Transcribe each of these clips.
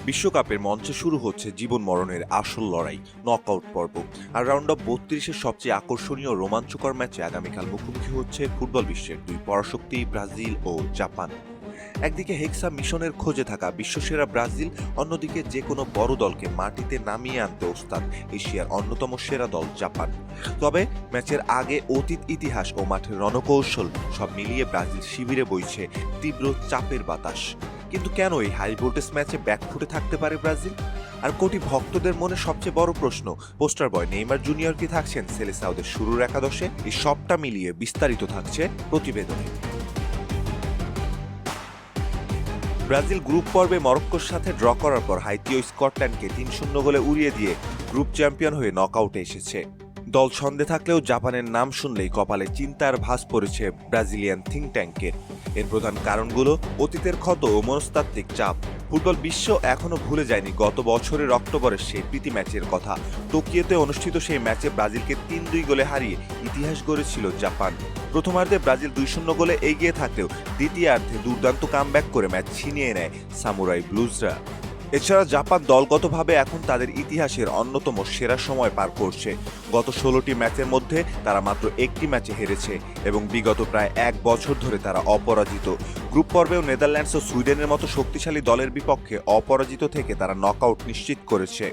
বিশ্বকাপের মঞ্চে শুরু হচ্ছে জীবন মরণের আসল লড়াই, নকআউট পর্ব। আর রাউন্ড অফ 32-এর সবচেয়ে আকর্ষণীয় রোমাঞ্চকর ম্যাচে আগামীকাল মুখোমুখি হচ্ছে ফুটবল বিশ্বের দুই পরাশক্তি ব্রাজিল ও জাপান। একদিকে হেক্সা মিশনের খোঁজে থাকা বিশ্বসেরা ব্রাজিল, অন্যদিকে যে কোনো বড় দলকে মাটিতে নামিয়ে আনতে ওস্তাদ এশিয়ার অন্যতম সেরা দল জাপান। তবে ম্যাচের আগে অতীত ইতিহাস ও মাঠের রণকৌশল সব মিলিয়ে ব্রাজিল শিবিরে বইছে তীব্র চাপের বাতাস। কিন্তু কেন এই হাই ভোল্টেজ ম্যাচে ব্যাকফুটে থাকতে পারে ব্রাজিল? আর কোটি ভক্তদের মনে সবচেয়ে বড় প্রশ্ন, পোস্টার বয় নেইমার জুনিয়র কি থাকছেন সেলেসাওদের শুরুর একাদশে? এই সবটা মিলিয়ে বিস্তারিত থাকছে প্রতিবেদনে। ব্রাজিল গ্রুপ পর্বে মরক্কোর সাথে ড্র করার পর হাইতি ও স্কটল্যান্ডকে ৩-০ গোলে উড়িয়ে দিয়ে গ্রুপ চ্যাম্পিয়ন হয়ে নকআউটে এসেছে। দল ছন্দে থাকলেও জাপানের নাম শুনলেই কপালে চিন্তার ভাঁজ পড়েছে ব্রাজিলিয়ান থিঙ্ক ট্যাঙ্কের। এর প্রধান কারণগুলো অতীতের ক্ষত ও মনস্তাত্ত্বিক চাপ। ফুটবল বিশ্ব এখনো ভুলে যায়নি গত বছরের অক্টোবরের সেই প্রীতি ম্যাচের কথা। টোকিওতে অনুষ্ঠিত সেই ম্যাচে ব্রাজিলকে ৩-২ গোলে হারিয়ে ইতিহাস গড়েছিল জাপান। প্রথমার্ধে ব্রাজিল ২-০ গোলে এগিয়ে থাকলেও দ্বিতীয়ার্ধে দুর্দান্ত কামব্যাক করে ম্যাচ ছিনিয়ে নেয় সামুরাই ব্লুজরা। এছাড়া জাপান দলগতভাবে এখন তাদের ইতিহাসের অন্যতম সেরা সময় পার করছে। গত ১৬টি ম্যাচের মধ্যে তারা মাত্র একটি ম্যাচে হেরেছে এবং বিগত প্রায় ১ বছর ধরে তারা অপরাজিত। গ্রুপ পর্বেও নেদারল্যান্ডস ও সুইডেনের মতো শক্তিশালী দলের বিপক্ষে অপরাজিত থেকে তারা নকআউট নিশ্চিত করেছে।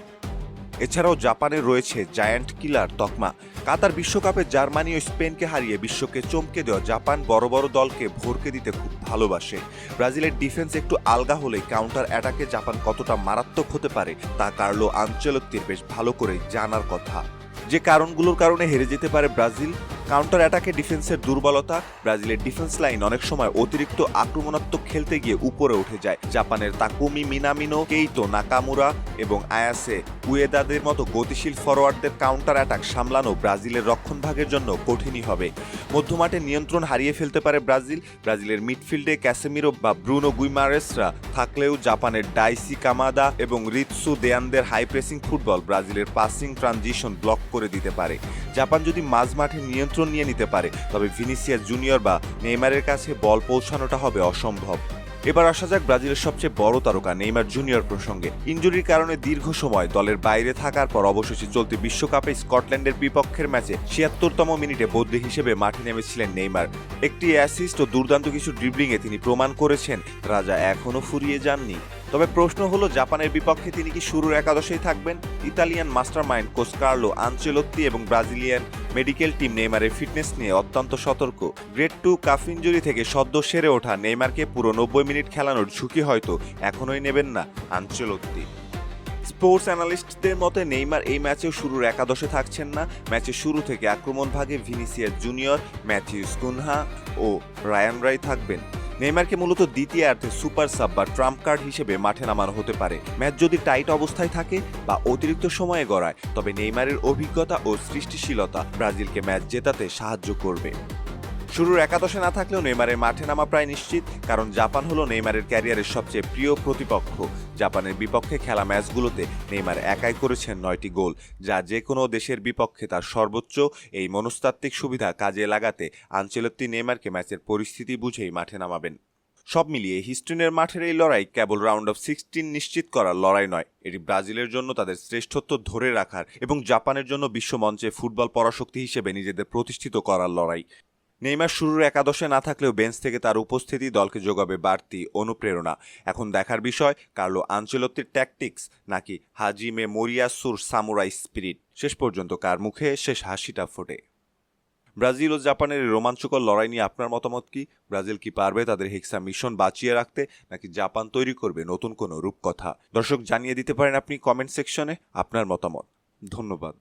এছাড়াও জাপানের রয়েছে জায়ান্ট কিলার তকমা। কাতার বিশ্বকাপে জার্মানি ও স্পেনকে হারিয়ে বিশ্বকে চমকে দেওয়া জাপান বড় বড় দলকে ভরকে দিতে খুব ভালোবাসে। ব্রাজিলের ডিফেন্স একটু আলগা হলেই কাউন্টার অ্যাটাকে জাপান কতটা মারাত্মক হতে পারে তা কার্লো আনচেলত্তির বেশ ভালো করে জানার কথা। যে কারণগুলোর কারণে হেরে যেতে পারে ব্রাজিল: কাউন্টার অ্যাটাকে ডিফেন্সের দুর্বলতা। ব্রাজিলের ডিফেন্স লাইন অনেক সময় অতিরিক্ত আক্রমণাত্মক খেলতে গিয়ে উপরে উঠে যায়। জাপানের তাকুমি মিনামিনো, কেইতো নাকামুরা এবং আয়াসে উয়েদাদের মতো গতিশীল ফরোয়ার্ডদের কাউন্টার অ্যাটাক সামলানো ব্রাজিলের রক্ষণভাগের জন্য কঠিনই হবে। মধ্যমাঠে নিয়ন্ত্রণ হারিয়ে ফেলতে পারে ব্রাজিল। ব্রাজিলের মিডফিল্ডে ক্যাসেমিরো বা ব্রুনো গুইমারেসরা থাকলেও জাপানের ডাইসি কামাদা এবং রিৎসু দেয়ানদের হাই প্রেসিং ফুটবল ব্রাজিলের পাসিং ট্রানজিশন ব্লক করে দিতে পারে। জাপান যদি মাঝমাঠে নিয়ন্ত্রণ নিয়ে নিতে পারে তবে ভিনিসিয়াস জুনিয়র বা নেইমারের কাছে বল পৌঁছানোটা হবে অসম্ভব। এবার আসা যাক ব্রাজিলের সবচেয়ে বড় তারকা নেইমার জুনিয়র প্রসঙ্গে। ইনজুরির কারণে দীর্ঘ সময় দলের বাইরে থাকার পর অবশেষে চলতি বিশ্বকাপে স্কটল্যান্ডের বিপক্ষের ম্যাচে ৭৬তম মিনিটে বদলি হিসেবে মাঠে নেমেছিলেন নেইমার। একটি অ্যাসিস্ট ও দুর্দান্ত কিছু ড্রিবলিংয়ে তিনি প্রমাণ করেছেন রাজা এখনও ফুরিয়ে যাননি। তবে প্রশ্ন হলো, জাপানের বিপক্ষে তিনি কি শুরুর একাদশেই থাকবেন? Italian mastermind coach Carlo Ancelotti এবং ব্রাজিলিয়ান মেডিকেল টিম নেইমারের ফিটনেস নিয়ে অত্যন্ত সতর্ক। গ্রেড 2 কাফ ইনজুরি থেকে সদ্য সেরে ওঠা নেইমারকে পুরো ৯০ মিনিট খেলানোর ঝুঁকি হয়তো এখনোই নেবেন না আনচেলত্তি। স্পোর্টস অ্যানালিস্টদের মতে নেইমার এই ম্যাচেও শুরুর একাদশে থাকছেন না। ম্যাচের শুরু থেকে আক্রমণ ভাগে ভিনিসিয়াস জুনিয়র, ম্যাথিউস কুনহা ও রায়ান রাই থাকবেন। নেইমারকে মূলত দ্বিতীয়ার্ধে সুপার সাব বা ট্রাম্প কার্ড হিসেবে মাঠে নামানো হতে পারে। ম্যাচ যদি টাইট অবস্থায় থাকে বা অতিরিক্ত সময়ে গড়ায় তবে নেইমারের অভিজ্ঞতা ও সৃষ্টিশীলতা ব্রাজিলকে ম্যাচ জেতাতে সাহায্য করবে। শুরুর একাদশে না থাকলেও নেইমারের মাঠে নামা প্রায় নিশ্চিত, কারণ জাপান হলো নেইমারের ক্যারিয়ারের সবচেয়ে প্রিয় প্রতিপক্ষ। জাপানের বিপক্ষে খেলা ম্যাচগুলোতে নেইমার একাই করেছেন ৯টি গোল, যা যে কোনো দেশের বিপক্ষে তার সর্বোচ্চ। এই মনস্তাত্ত্বিক সুবিধা কাজে লাগাতে আনচেলত্তি নেইমারকে ম্যাচের পরিস্থিতি বুঝেই মাঠে নামাবেন। সব মিলিয়ে হিস্টনের মাঠের এই লড়াই কেবল রাউন্ড অফ 16 নিশ্চিত করার লড়াই নয়, এটি ব্রাজিলের জন্য তাদের শ্রেষ্ঠত্ব ধরে রাখার এবং জাপানের জন্য বিশ্বমঞ্চে ফুটবল পরাশক্তি হিসেবে নিজেদের প্রতিষ্ঠিত করার লড়াই। নেইমার শুরুর একাদশে না থাকলেও বেঞ্চ থেকে তার উপস্থিতি দলকে যোগাবে বাড়তি অনুপ্রেরণা। এখন দেখার বিষয় কার্লো আনচেলত্তির ট্যাকটিক্স নাকি হাজিমে মোরিয়াসুর সামুরাই স্পিরিট। শেষ পর্যন্ত কার মুখে শেষ হাসিটা ফোটে? ব্রাজিল ও জাপানের রোমাঞ্চকর লড়াই নিয়ে আপনার মতামত কি? ব্রাজিল কি পারবে তাদের হেক্সা মিশন বাঁচিয়ে রাখতে, নাকি জাপান তৈরি করবে নতুন কোনো রূপকথা? দর্শক, জানিয়ে দিতে পারেন আপনি কমেন্ট সেকশনে আপনার মতামত। ধন্যবাদ।